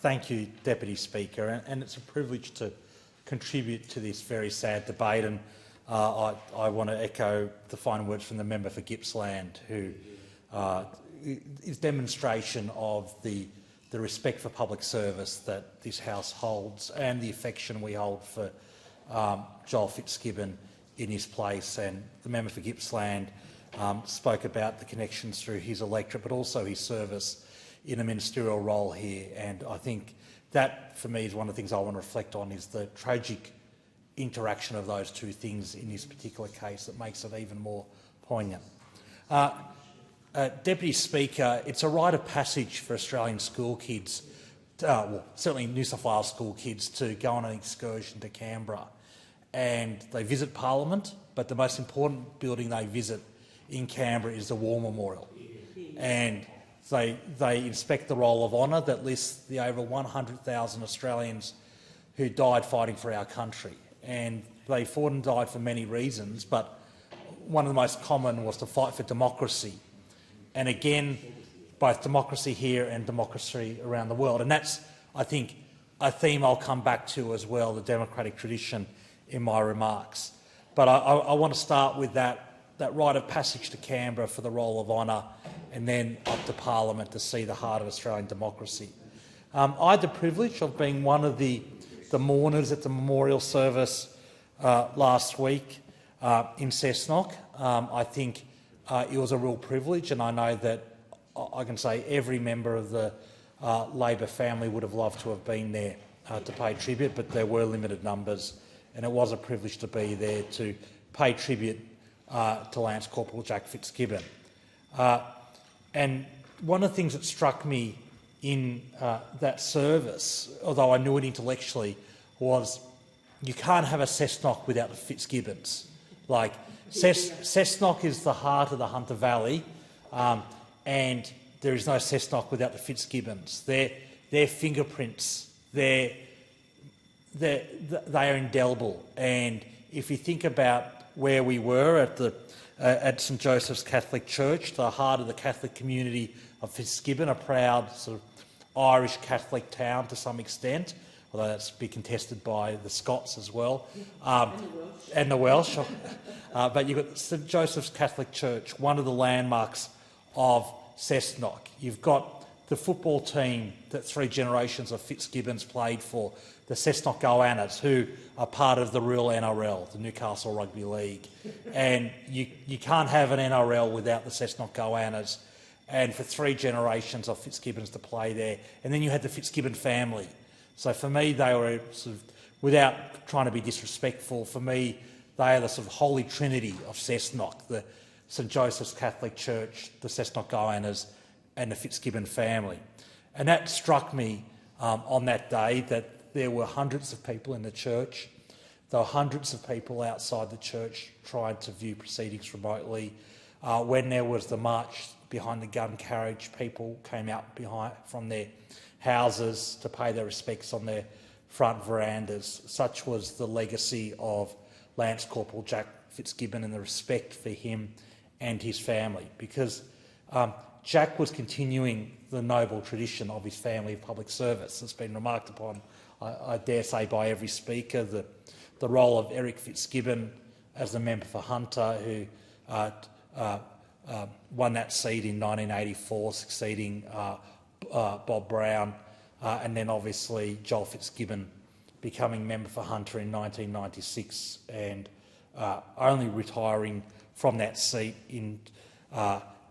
Thank you, Deputy Speaker, and it's a privilege to contribute to this very sad debate. And I want to echo the final words from the member for Gippsland, who is demonstration of the respect for public service that this House holds and the affection we hold for Joel Fitzgibbon in his place. And the member for Gippsland spoke about the connections through his electorate, but also his service in a ministerial role here. And I think that, for me, is one of the things I want to reflect on, is the tragic interaction of those two things in this particular case that makes it even more poignant. Deputy Speaker, it's a rite of passage for Australian school kids, well, certainly New South Wales school kids, to go on an excursion to Canberra. And they visit Parliament, but the most important building they visit in Canberra is the War Memorial. And they inspect the Roll of Honour that lists the over 100,000 Australians who died fighting for our country. And they fought and died for many reasons, but one of the most common was to fight for democracy. And again, both democracy here and democracy around the world. And that's, I think, a theme I'll come back to as well, the democratic tradition, in my remarks. But I want to start with that rite of passage to Canberra for the Roll of Honour, and then up to Parliament to see the heart of Australian democracy. I had the privilege of being one of the mourners at the memorial service last week in Cessnock. I think it was a real privilege, and I know that I can say every member of the Labor family would have loved to have been there to pay tribute, but there were limited numbers, and it was a privilege to be there to pay tribute to Lance Corporal Jack Fitzgibbon. And one of the things that struck me in that service, although I knew it intellectually, was you can't have a Cessnock without the Fitzgibbons. Like, Cessnock is the heart of the Hunter Valley, and there is no Cessnock without the Fitzgibbons. Their fingerprints, they are indelible. And if you think about where we were at St Joseph's Catholic Church, the heart of the Catholic community of Fitzgibbon, a proud sort of Irish Catholic town to some extent, although that's be contested by the Scots as well, and the Welsh. But you've got St Joseph's Catholic Church, one of the landmarks of Cessnock. You've got the football team that 3 generations of Fitzgibbons played for, the Cessnock Goannas, who are part of the real NRL, the Newcastle Rugby League. And you can't have an NRL without the Cessnock Goannas, and for 3 generations of Fitzgibbons to play there. And then you had the Fitzgibbon family. So for me, they were sort of, without trying to be disrespectful, for me, they are the sort of holy trinity of Cessnock, the St Joseph's Catholic Church, the Cessnock Goannas and the Fitzgibbon family. And that struck me on that day, that there were hundreds of people in the church. There were hundreds of people outside the church trying to view proceedings remotely. When there was the march behind the gun carriage, people came out from their houses to pay their respects on their front verandas. Such was the legacy of Lance Corporal Jack Fitzgibbon and the respect for him and his family, because Jack was continuing the noble tradition of his family of public service. It's been remarked upon, I dare say, by every speaker, the role of Eric Fitzgibbon as the member for Hunter, who won that seat in 1984, succeeding Bob Brown, and then obviously Joel Fitzgibbon becoming member for Hunter in 1996 and only retiring from that seat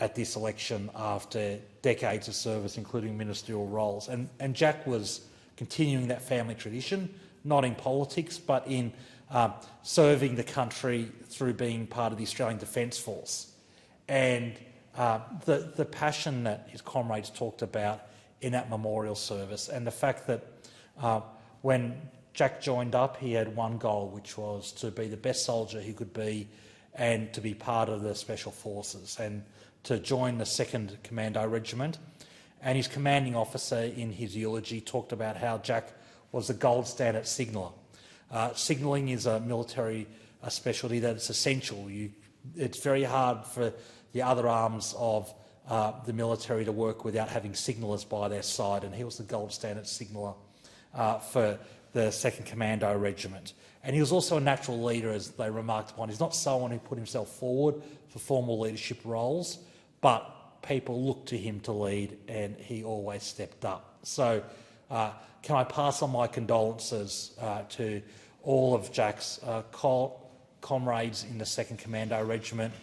at this election after decades of service, including ministerial roles. And Jack was continuing that family tradition, not in politics, but in serving the country through being part of the Australian Defence Force. And the passion that his comrades talked about in that memorial service, and the fact that when Jack joined up, he had one goal, which was to be the best soldier he could be and to be part of the Special Forces and to join the 2nd Commando Regiment. And his commanding officer in his eulogy talked about how Jack was the gold standard signaller. Signalling is a military specialty that is essential. It's very hard for the other arms of the military to work without having signallers by their side, and he was the gold standard signaller for the 2nd Commando Regiment. And he was also a natural leader, as they remarked upon. He's not someone who put himself forward for formal leadership roles, but people looked to him to lead, and he always stepped up. So can I pass on my condolences to all of Jack's comrades in the 2nd Commando Regiment.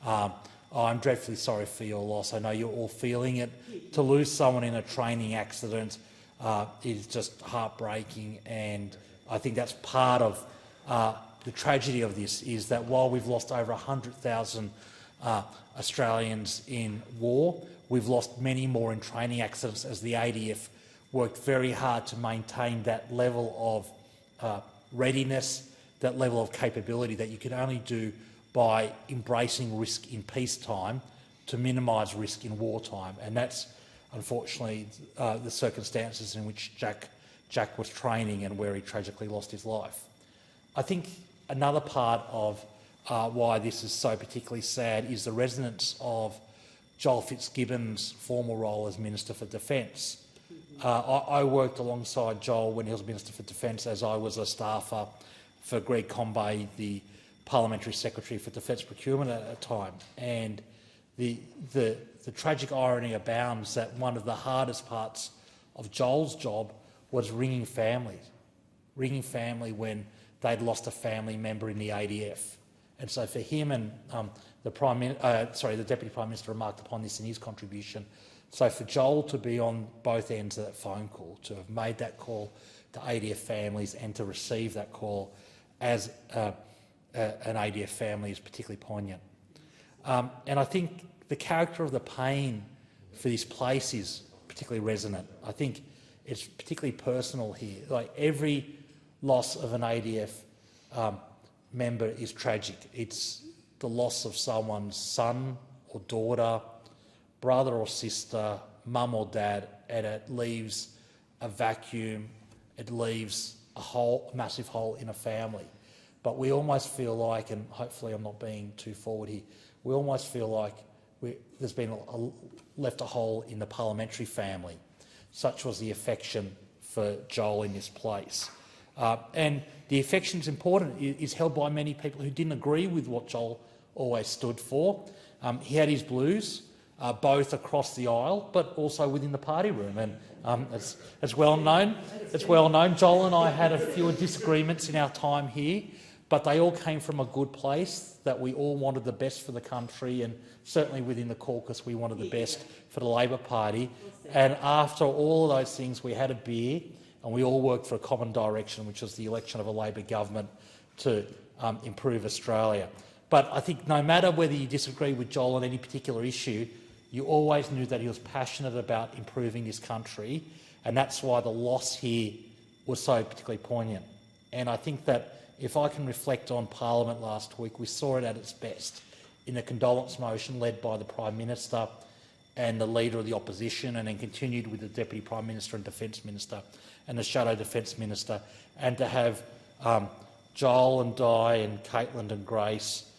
I'm dreadfully sorry for your loss. I know you're all feeling it. To lose someone in a training accident is just heartbreaking, and I think that's part of the tragedy of this, is that while we've lost over 100,000 Australians in war, we've lost many more in training accidents, as the ADF worked very hard to maintain that level of readiness, that level of capability that you can only do by embracing risk in peacetime to minimise risk in wartime. And that's unfortunately the circumstances in which Jack was training and where he tragically lost his life. I think another part of why this is so particularly sad is the resonance of Joel Fitzgibbon's former role as Minister for Defence. I worked alongside Joel when he was Minister for Defence, as I was a staffer for Greg Combay, the Parliamentary Secretary for Defence Procurement at the time. And the tragic irony abounds that one of the hardest parts of Joel's job was ringing family when they'd lost a family member in the ADF. And so for him, and the Deputy Prime Minister remarked upon this in his contribution, so for Joel to be on both ends of that phone call, to have made that call to ADF families and to receive that call as an ADF family is particularly poignant. And I think the character of the pain for this place is particularly resonant. I think it's particularly personal here. Like, every loss of an ADF member is tragic. It's the loss of someone's son or daughter, brother or sister, mum or dad, and it leaves a vacuum, it leaves a massive hole in a family. But we almost feel like, and hopefully I'm not being too forward here, we almost feel like there's been left a hole in the parliamentary family. Such was the affection for Joel in this place. And the affection is important. It is held by many people who didn't agree with what Joel always stood for. He had his blues, both across the aisle, but also within the party room. And as well known, Joel and I had a few disagreements in our time here, but they all came from a good place, that we all wanted the best for the country, and certainly within the caucus we wanted the best for the Labor Party. And after all of those things, we had a beer and we all worked for a common direction, which was the election of a Labor government to improve Australia. But I think no matter whether you disagree with Joel on any particular issue, you always knew that he was passionate about improving this country, and that's why the loss here was so particularly poignant. And I think that if I can reflect on Parliament last week, we saw it at its best in a condolence motion led by the Prime Minister and the Leader of the Opposition, and then continued with the Deputy Prime Minister and Defence Minister and the Shadow Defence Minister, and to have Joel and Di and Caitlin and Grace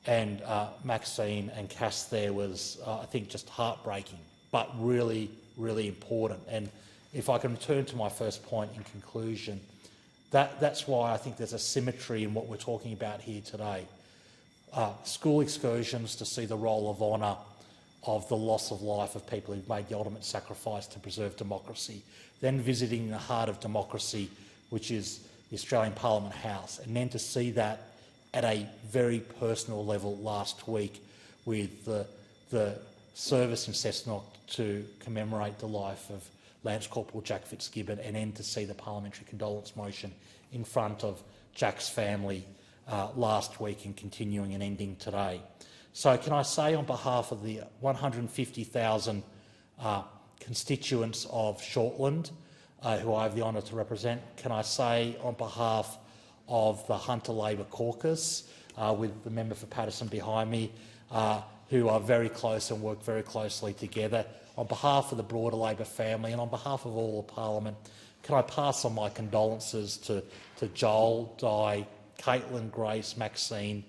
and Maxine and Cass there was, I think, just heartbreaking, but really, really important. And if I can return to my first point in conclusion, that's why I think there's a symmetry in what we're talking about here today. School excursions to see the roll of honour of the loss of life of people who've made the ultimate sacrifice to preserve democracy, then visiting the heart of democracy, which is the Australian Parliament House, and then to see that at a very personal level last week with the service in Cessnock to commemorate the life of Lance Corporal Jack Fitzgibbon, and then to see the parliamentary condolence motion in front of Jack's family last week and continuing and ending today. So can I say, on behalf of the 150,000 constituents of Shortland, who I have the honour to represent, can I say on behalf of the Hunter Labor caucus, with the member for Patterson behind me, who are very close and work very closely together, on behalf of the broader Labor family and on behalf of all of Parliament, can I pass on my condolences to Joel, Di, Caitlin, Grace, Maxine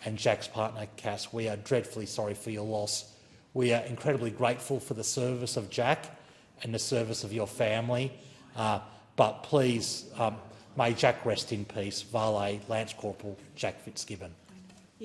and Jack's partner Cass. We are dreadfully sorry for your loss. We are incredibly grateful for the service of Jack and the service of your family, but please, may Jack rest in peace. Vale, Lance Corporal Jack Fitzgibbon.